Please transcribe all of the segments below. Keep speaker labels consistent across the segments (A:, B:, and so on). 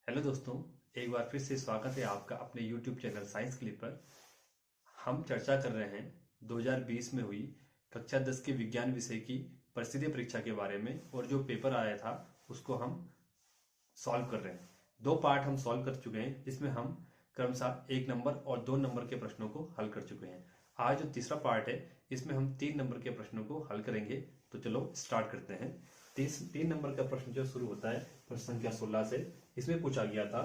A: Hello दोस्तों, एक बार फिर से स्वागत है आपका अपने YouTube चैनल साइंस क्लिप पर। हम चर्चा कर रहे हैं 2020 में हुई कक्षा 10 के विज्ञान विषय की प्रसिद्ध परीक्षा के बारे में, और जो पेपर आया था उसको हम सॉल्व कर रहे हैं। दो पार्ट हम सॉल्व कर चुके हैं, जिसमें हम क्रमशः 1 नंबर और 2 नंबर के प्रश्नों को हल कर चुके हैं। आज जो तीसरा पार्ट है, इसमें हम 3 नंबर के प्रश्नों को हल करेंगे। तो चलो स्टार्ट करते हैं। 3 नंबर का प्रश्न जो शुरू होता है प्रश्न संख्या 16 से, इसमें पूछा गया था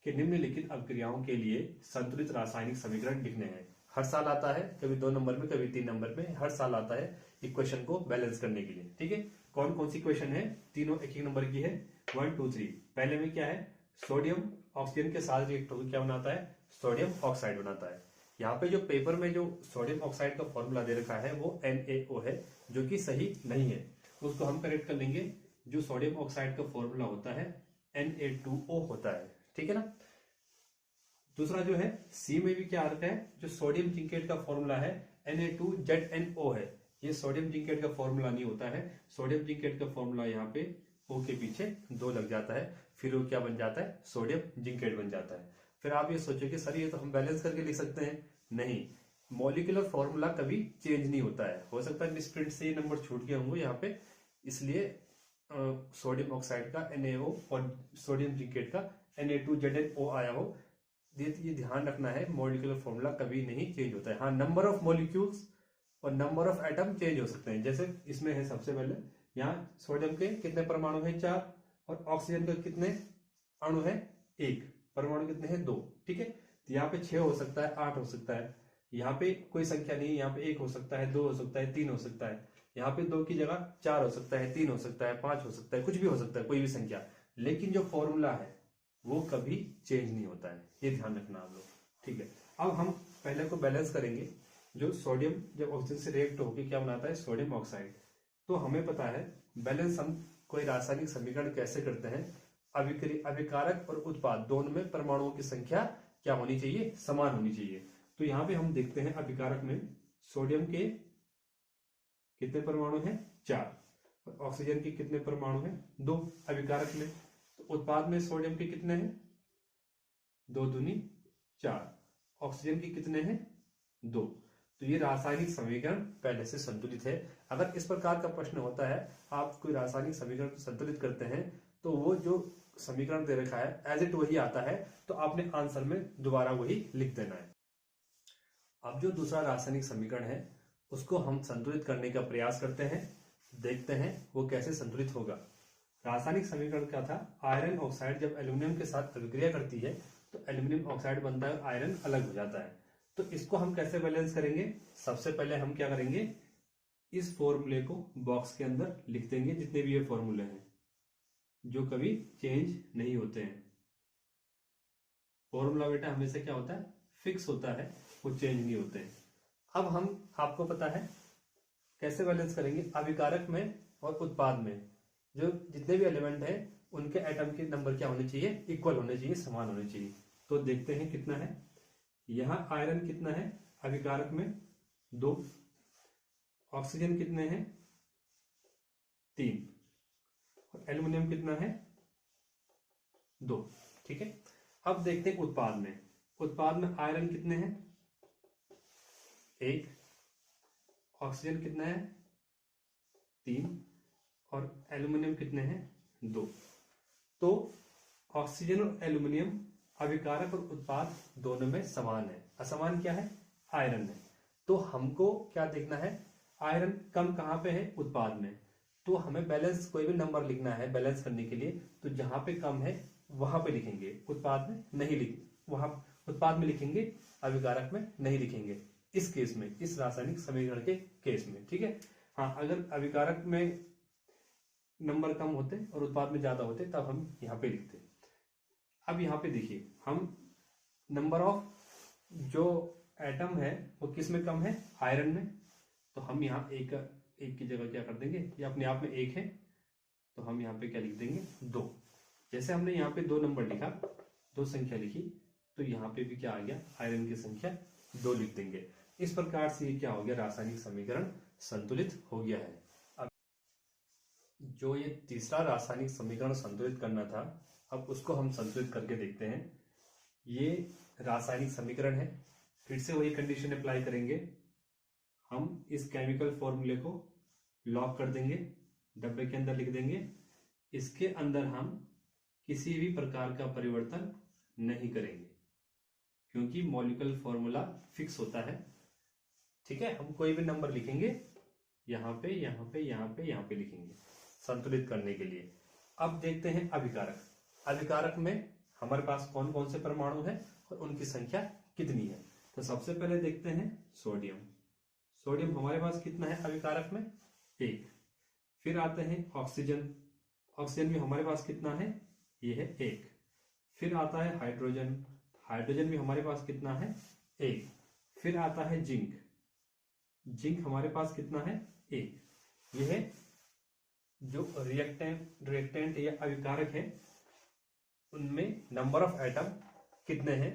A: कि निम्नलिखित अभिक्रियाओं के लिए संतुलित रासायनिक समीकरण लिखने हैं। हर साल आता है, कभी 2 नंबर में, कभी 3 नंबर में, हर साल आता है इक्वेशन को बैलेंस करने के लिए। ठीक है, कौन कौन सी इक्वेशन है? तीनों एक नंबर की है, 1 2 3। पहले में क्या है? सोडियम ऑक्सीजन के साथ रिएक्ट होकर क्या बनाता है? सोडियम ऑक्साइड बनाता है। यहाँ पे जो पेपर में जो सोडियम ऑक्साइड का फॉर्मूला दे रखा है वो NaO है, जो कि सही नहीं है। उसको हम करेक्ट कर लेंगे। जो सोडियम ऑक्साइड का फॉर्मूला होता है Na2O होता है। ठीक है ना। दूसरा जो है, सी में भी क्या आ रखा है? जो सोडियम जिंकेट का फॉर्मूला है Na2ZNO है। ये सोडियम जिंकेट का फॉर्मूला नहीं होता है। सोडियम जिंकेट का फॉर्मूला यहाँ पे O के पीछे 2 लग जाता है, फिर वो क्या बन जाता है? सोडियम जिंकेट बन जाता है। फिर आप ये सोचो कि सर ये तो हम बैलेंस करके लिख सकते हैं। नहीं, मॉलिक्यूलर फॉर्मूला कभी चेंज नहीं होता है। हो सकता है मिसप्रिंट से ये नंबर छूट गए होंगे यहाँ पे, इसलिए सोडियम ऑक्साइड का NaO और सोडियम जिंकेट का Na2ZNO आया हो। ये ध्यान रखना है, मॉलिक्यूलर फॉर्मूला कभी नहीं चेंज होता है। हाँ, नंबर ऑफ मॉलिक्यूल्स और नंबर ऑफ एटम चेंज हो सकते हैं। जैसे इसमें है, सबसे पहले यहाँ सोडियम के कितने परमाणु है? 4, और ऑक्सीजन के कितने अणु है? 1। परमाणु कितने हैं? 2। ठीक है, तो यहाँ पे 6 हो सकता है, 8 हो सकता है। यहाँ पे कोई संख्या नहीं है, यहाँ पे 1 हो सकता है, 2 हो सकता है, 3 हो सकता है। यहाँ पे 2 की जगह 4 हो सकता है, 3 हो सकता है, 5 हो सकता है, कुछ भी हो सकता है, कोई भी संख्या। लेकिन जो फॉर्मूला है वो कभी चेंज नहीं होता है, ये ध्यान रखना आप लोग। ठीक है, अब हम पहले को बैलेंस करेंगे। जो सोडियम जब ऑक्सीजन से रिएक्ट होकर क्या बनाता है? Sodium oxide. तो हमें पता है बैलेंस हम कोई रासायनिक समीकरण कैसे करते हैं? अभिकारक और उत्पाद दोनों में परमाणुओं की संख्या क्या होनी चाहिए? समान होनी चाहिए। तो यहां पे हम देखते हैं अभिकारक में सोडियम के कितने परमाणु हैं? 4। और ऑक्सीजन के कितने परमाणु हैं? 2। अभिकारक में। तो उत्पाद में सोडियम के कितने हैं? 2 दूनी 4। ऑक्सीजन के कितने हैं? 2। तो ये रासायनिक समीकरण पहले से संतुलित है। अगर इस प्रकार का प्रश्न होता है, आप कोई रासायनिक समीकरण को संतुलित करते हैं, तो वो जो समीकरण दे रखा है एज इट वही आता है, तो आपने आंसर में दोबारा वही लिख देना है। अब जो दूसरा रासायनिक समीकरण है उसको हम संतुलित करने का प्रयास करते हैं, देखते हैं वो कैसे संतुलित होगा। रासायनिक समीकरण क्या था? आयरन ऑक्साइड जब एल्यूमिनियम के साथ अभिक्रिया करती है तो एल्यूमिनियम ऑक्साइड बनता है, आयरन अलग हो जाता है। तो इसको हम कैसे बैलेंस करेंगे? सबसे पहले हम क्या करेंगे, इस फॉर्मूले को बॉक्स के अंदर लिख देंगे, जितने भी ये फॉर्मूले हैं जो कभी चेंज नहीं होते हैं। फॉर्मूला बेटा हमेशा क्या होता है? फिक्स होता है, वो चेंज नहीं होते हैं। अब हम, आपको पता है कैसे बैलेंस करेंगे? अभिकारक में और उत्पाद में जो जितने भी एलिमेंट हैं उनके एटम के नंबर क्या होने चाहिए? इक्वल होने चाहिए, समान होने चाहिए। तो देखते हैं कितना है। यहां आयरन कितना है अभिकारक में? 2। ऑक्सीजन कितने हैं? 3। और एल्युमिनियम कितना है? 2। ठीक है, अब देखते हैं उत्पाद में। उत्पाद में आयरन कितने हैं? 1। ऑक्सीजन कितना है? 3। और एल्युमिनियम कितने हैं? 2। तो ऑक्सीजन और एल्युमिनियम अभिकारक और उत्पाद दोनों में समान है। असमान क्या है? आयरन है। तो हमको क्या देखना है? आयरन कम कहां पे है? उत्पाद में। तो हमें बैलेंस, कोई भी नंबर लिखना है बैलेंस करने के लिए, तो जहां पे कम है वहां पे लिखेंगे, उत्पाद में नहीं लिख, वहां उत्पाद में लिखेंगे, अभिकारक में नहीं लिखेंगे। इस केस में, इस रासायनिक समीकरण के केस में। ठीक है। हाँ, अगर अभिकारक में नंबर कम होते और उत्पाद में ज्यादा होते तब हम यहाँ पे लिखते। अब यहाँ पे देखिए, हम नंबर ऑफ जो एटम है वो किस में कम है? आयरन में। तो हम यहाँ एक की जगह क्या कर देंगे? ये अपने आप में 1 है, तो हम यहाँ पे क्या लिख देंगे? 2। जैसे हमने यहाँ पे 2 नंबर लिखा, 2 संख्या लिखी, तो यहाँ पे भी क्या आ गया? आयरन की संख्या 2 लिख देंगे। इस प्रकार से ये क्या हो गया? रासायनिक समीकरण संतुलित हो गया है। जो ये तीसरा रासायनिक समीकरण संतुलित करना था, अब उसको हम संतुलित करके देखते हैं। ये रासायनिक समीकरण है, फिर से वही कंडीशन अप्लाई करेंगे। हम इस केमिकल फॉर्मूले को लॉक कर देंगे, डब्बे के अंदर लिख देंगे। इसके अंदर हम किसी भी प्रकार का परिवर्तन नहीं करेंगे, क्योंकि मॉलिक्यूलर फॉर्मूला फिक्स होता है। ठीक है, हम कोई भी नंबर लिखेंगे, यहाँ पे यहाँ पे यहाँ पे यहाँ पे लिखेंगे संतुलित करने के लिए। अब देखते हैं अभिकारक। अभिकारक में हमारे पास कौन कौन से परमाणु हैं और उनकी संख्या कितनी है। तो सबसे पहले देखते हैं सोडियम। सोडियम हमारे पास कितना है अभिकारक में? 1। फिर आते हैं ऑक्सीजन। ऑक्सीजन भी हमारे पास कितना है? ये है 1। फिर आता है हाइड्रोजन। हाइड्रोजन भी हमारे पास कितना है? 1। फिर आता है जिंक। जिंक हमारे पास कितना है? 1। यह है जो रिएक्टेंट या अभिकारक है, उनमें नंबर ऑफ एटम कितने हैं।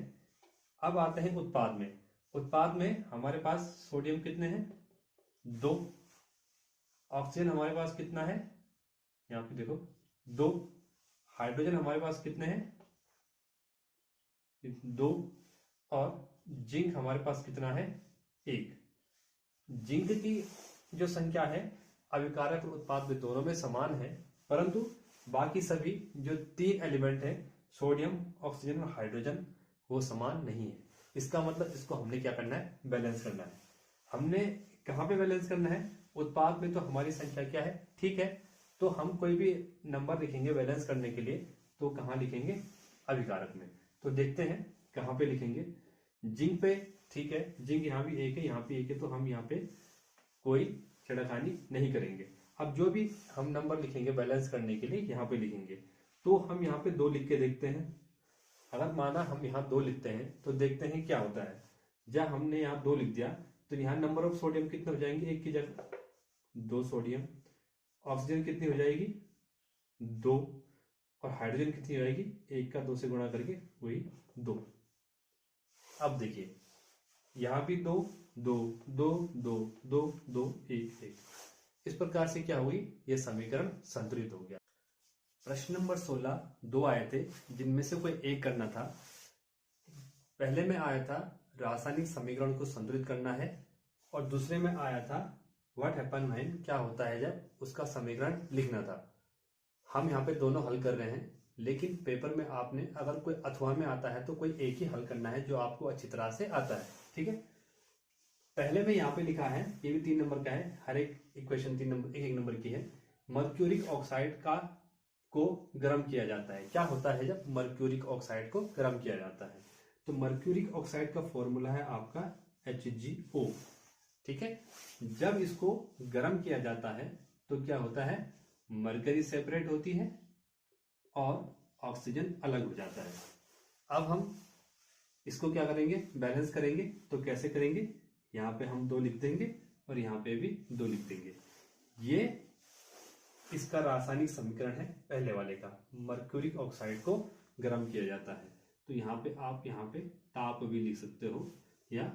A: अब आते हैं उत्पाद में। उत्पाद में हमारे पास सोडियम कितने हैं? 2। ऑक्सीजन हमारे पास कितना है? यहाँ पे देखो 2। हाइड्रोजन हमारे पास कितने हैं? 2। और जिंक हमारे पास कितना है? 1। जिंक की जो संख्या है अभिकारक और उत्पाद में दोनों में समान है, परंतु बाकी सभी जो 3 एलिमेंट हैं, सोडियम, ऑक्सीजन और हाइड्रोजन, वो समान नहीं है। इसका मतलब इसको हमने क्या करना है? बैलेंस करना है। हमने कहाँ पे बैलेंस करना है? उत्पाद में तो हमारी संख्या क्या है? ठीक है, तो हम कोई भी नंबर लिखेंगे बैलेंस करने के लिए, तो कहाँ लिखेंगे? अभिकारक में। तो देखते हैं कहाँ पे लिखेंगे। जिंक पे, ठीक है, जिंक यहाँ भी 1 है, यहाँ पे 1 है, तो हम यहाँ पे कोई छेड़खानी नहीं करेंगे। अब जो भी हम नंबर लिखेंगे बैलेंस करने के लिए, यहाँ पे लिखेंगे। तो हम यहाँ पे 2 लिख के देखते हैं। अगर माना हम यहाँ 2 लिखते हैं तो देखते हैं क्या होता है। जब हमने यहाँ 2 लिख दिया तो यहाँ नंबर ऑफ सोडियम कितने हो जाएंगे? 1 की जगह 2 सोडियम। ऑक्सीजन कितनी हो जाएगी? 2। और हाइड्रोजन कितनी हो जाएगी? 1 का 2 से गुणा करके वही 2। अब देखिए यहाँ भी 2 2 2 2 2 2 1 1। इस प्रकार से क्या हुई? ये समीकरण संतुलित हो गया। प्रश्न नंबर 16 2 आए थे, जिनमें से कोई एक करना था। पहले में आया था रासायनिक समीकरण को संतुलित करना है, और दूसरे में आया था व्हाट हैपन व्हेन, क्या होता है जब, उसका समीकरण लिखना था। हम यहाँ पे दोनों हल कर रहे हैं, लेकिन पेपर में आपने अगर कोई अथवा में आता है तो कोई एक ही हल करना है जो आपको अच्छी तरह से आता है। ठीक है, पहले में यहाँ पे लिखा है, ये भी 3 नंबर का है, हर एक इक्वेशन 3 नंबर, एक नंबर की है। मर्क्यूरिक ऑक्साइड का को गर्म किया जाता है। क्या होता है जब मर्क्यूरिक ऑक्साइड को गर्म किया जाता है? तो मर्क्यूरिक ऑक्साइड का फॉर्मूला है आपका HgO। ठीक है, जब इसको गर्म किया जाता है तो क्या होता है? मरकरी सेपरेट होती है और ऑक्सीजन अलग हो जाता है। अब हम इसको क्या करेंगे? बैलेंस करेंगे। तो कैसे करेंगे? यहाँ पे हम 2 लिख देंगे और यहाँ पे भी 2 लिख देंगे। ये इसका रासायनिक समीकरण है पहले वाले का। मर्क्यूरिक ऑक्साइड को गर्म किया जाता है, तो यहाँ पे आप यहाँ पे ताप भी लिख सकते हो, या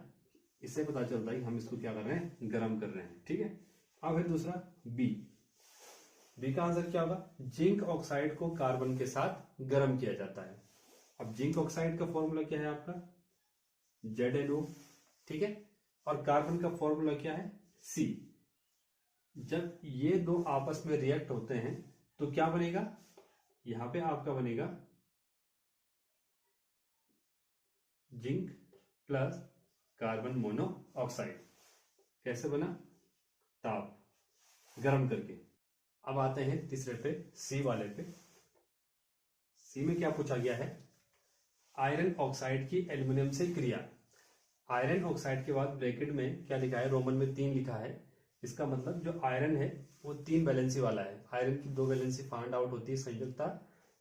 A: इससे पता चलता है कि हम इसको क्या कर रहे हैं? गर्म कर रहे हैं। ठीक है, अब है दूसरा बी। बी का आंसर क्या होगा? जिंक ऑक्साइड को कार्बन के साथ गर्म किया जाता है। अब जिंक ऑक्साइड का फॉर्मूला क्या है आपका? ZnO। ठीक है, और कार्बन का फॉर्मूला क्या है? C। जब ये 2 आपस में रिएक्ट होते हैं तो क्या बनेगा? यहां पे आपका बनेगा जिंक प्लस कार्बन मोनोऑक्साइड। कैसे बना? ताप, गर्म करके। अब आते हैं तीसरे पे, सी वाले पे। सी में क्या पूछा गया है? आयरन ऑक्साइड की एल्युमिनियम से क्रिया। आयरन ऑक्साइड के बाद ब्रैकेट में क्या लिखा है? रोमन में 3 लिखा है। इसका मतलब जो आयरन है वो 3 वैलेंसी वाला है। आयरन की 2 वैलेंसी फाइंड आउट होती है, संयुक्ता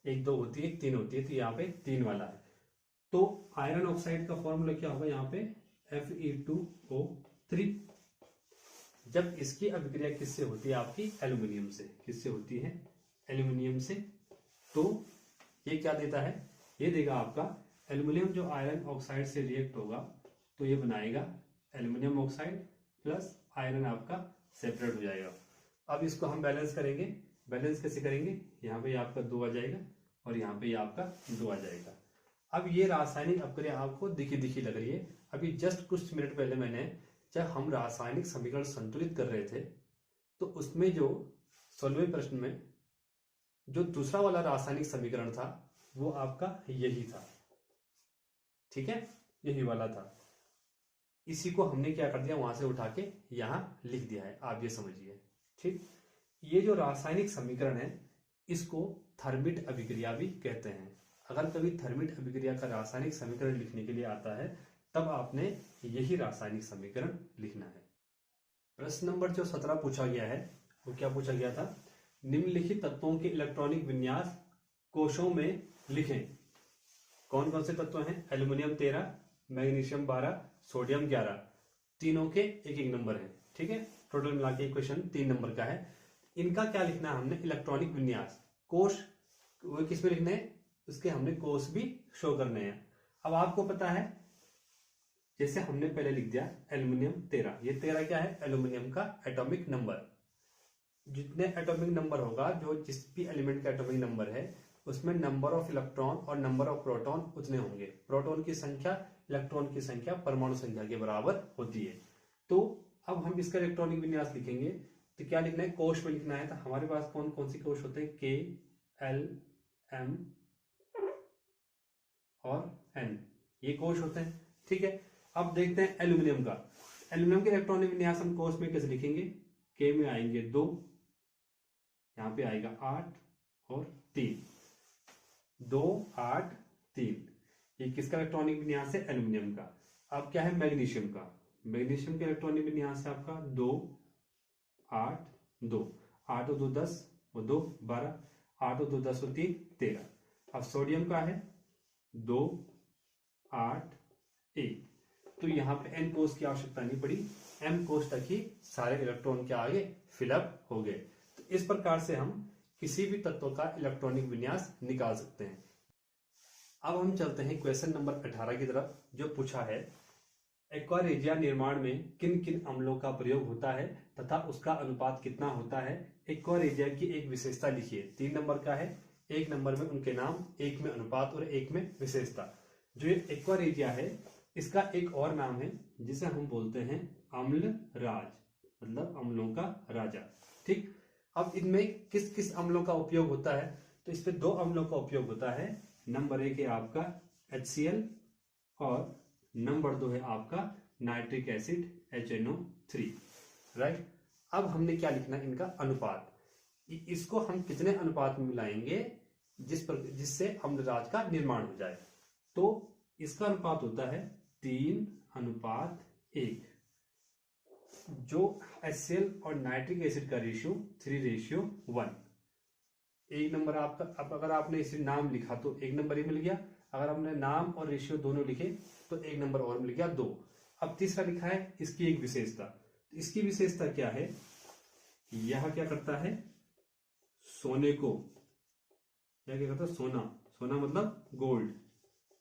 A: 1 2 होती है, 3 होती है, तो यहाँ पे 3 वाला है। तो आयरन ऑक्साइड का फॉर्मूला क्या होगा? यहाँ पे Fe2O3। जब इसकी अभिक्रिया किससे होती है? आपकी एल्यूमिनियम से। किससे होती है? एल्यूमिनियम से। तो ये क्या देता है? ये देगा आपका एल्यूमिनियम जो आयरन ऑक्साइड से रिएक्ट होगा तो ये बनाएगा एल्यूमिनियम ऑक्साइड प्लस आयरन आपका सेपरेट हो जाएगा। अब इसको हम बैलेंस करेंगे। बैलेंस कैसे करेंगे, यहाँ पे आपका 2 आ जाएगा और यहाँ पे आपका 2 आ जाएगा। अब ये रासायनिक अपक्रिया आपको दिखी दिखी लग रही है। अभी जस्ट कुछ मिनट पहले मैंने, जब हम रासायनिक समीकरण संतुलित कर रहे थे, तो उसमें जो 16वें प्रश्न में जो दूसरा वाला रासायनिक समीकरण था वो आपका यही था, ठीक है, यही वाला था। इसी को हमने क्या कर दिया, वहां से उठा के यहां लिख दिया है, आप ये समझिए, ठीक। ये जो रासायनिक समीकरण है इसको थर्मिट अभिक्रिया भी कहते हैं। अगर कभी थर्मिट अभिक्रिया का रासायनिक समीकरण लिखने के लिए आता है तब आपने यही रासायनिक समीकरण लिखना है। प्रश्न नंबर जो 17 पूछा गया है वो क्या पूछा गया था, निम्नलिखित तत्वों के इलेक्ट्रॉनिक विन्यास कोशों में लिखें। कौन कौन से तत्व हैं, एल्यूमिनियम 13, मैग्नीशियम 12, सोडियम 11, तीनों के एक एक नंबर है, ठीक है। टोटल मिला के क्वेश्चन 3 नंबर का है। इनका क्या लिखना है हमने, इलेक्ट्रॉनिक विन्यास, कोश वो किस में लिखने हैं, उसके हमने कोश भी शो करने हैं। अब आपको पता है, जैसे हमने पहले लिख दिया एल्यूमिनियम 13, ये 13 क्या है, एल्यूमिनियम का एटॉमिक नंबर। जितने एटॉमिक नंबर होगा, जो जिस भी एलिमेंट का एटॉमिक नंबर है उसमें नंबर ऑफ इलेक्ट्रॉन और नंबर ऑफ प्रोटॉन उतने होंगे। प्रोटॉन की संख्या इलेक्ट्रॉन की संख्या परमाणु संख्या के बराबर होती है। तो अब हम इसका इलेक्ट्रॉनिक विन्यास लिखेंगे तो क्या लिखना है, कोश में लिखना है। तो हमारे पास कौन कौन सी कोश होते हैं, के, एल, एम और एन, ये कोश होते हैं, ठीक है। अब देखते हैं एल्यूमिनियम का। एल्यूमिनियम के इलेक्ट्रॉनिक विन्यास हम कोश में कैसे लिखेंगे, के में आएंगे 2, यहाँ पे आएगा 8 और 3, 2, 8, 3। ये किसका इलेक्ट्रॉनिक विन्यास है, एल्यूमिनियम का। अब क्या है मैग्नीशियम का, मैग्नीशियम का इलेक्ट्रॉनिक विन्यास है आपका 2, 8, 2, 8 और 2 10 और 2 12, 8 और 2 10 और 3 13। अब सोडियम का है 2, 8, 1। तो यहाँ पे एन कोश की आवश्यकता नहीं पड़ी, एम कोश तक ही सारे इलेक्ट्रॉन के आगे फिलअप हो गए। तो इस प्रकार से हम किसी भी तत्व का इलेक्ट्रॉनिक विन्यास निकाल सकते हैं। अब हम चलते हैं क्वेश्चन नंबर 18 की तरफ, जो पूछा है एक्वा रेजिया निर्माण में किन किन अम्लों का प्रयोग होता है तथा उसका अनुपात कितना होता है। एक्वा रेजिया की एक विशेषता लिखिए। 3 नंबर का है, 1 नंबर में उनके नाम, 1 में अनुपात और 1 में विशेषता। जो ये एक्वा रेजिया है इसका एक और नाम है जिसे हम बोलते हैं अम्ल राज, मतलब अम्लों का राजा, ठीक। अब इनमें किस किस अम्लों का उपयोग होता है, तो इस पे 2 अम्लों का उपयोग होता है। नंबर 1 है आपका HCl और नंबर 2 है आपका नाइट्रिक एसिड HNO3, राइट। अब हमने क्या लिखना है, इनका अनुपात। इसको हम कितने अनुपात में मिलाएंगे जिससे अम्लराज का निर्माण हो जाए। तो इसका अनुपात होता है 3:1। जो HCl और नाइट्रिक एसिड का रेशियो 3:1। 1 नंबर आपका, अब अगर आपने इसे नाम लिखा तो 1 नंबर ही मिल गया। अगर आपने नाम और रेशियो दोनों लिखे तो 1 नंबर और मिल गया, 2। अब तीसरा लिखा है इसकी एक विशेषता। तो इसकी विशेषता क्या है, यह क्या करता है, सोने को, यह क्या करता है, सोना मतलब गोल्ड।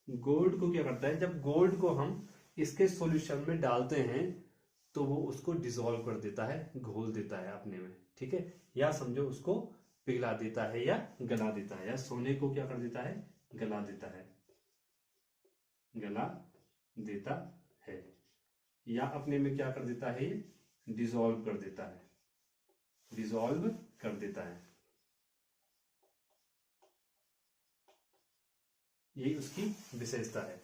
A: गोल्ड को क्या करता है, जब गोल्ड को हम इसके सॉल्यूशन में डालते हैं तो वो उसको डिसॉल्व कर देता है, घोल देता है अपने में, ठीक है। या समझो उसको पिघला देता है या गला देता है, या सोने को क्या कर देता है, गला देता है, या अपने में क्या कर देता है, डिसॉल्व कर देता है, यही उसकी विशेषता है।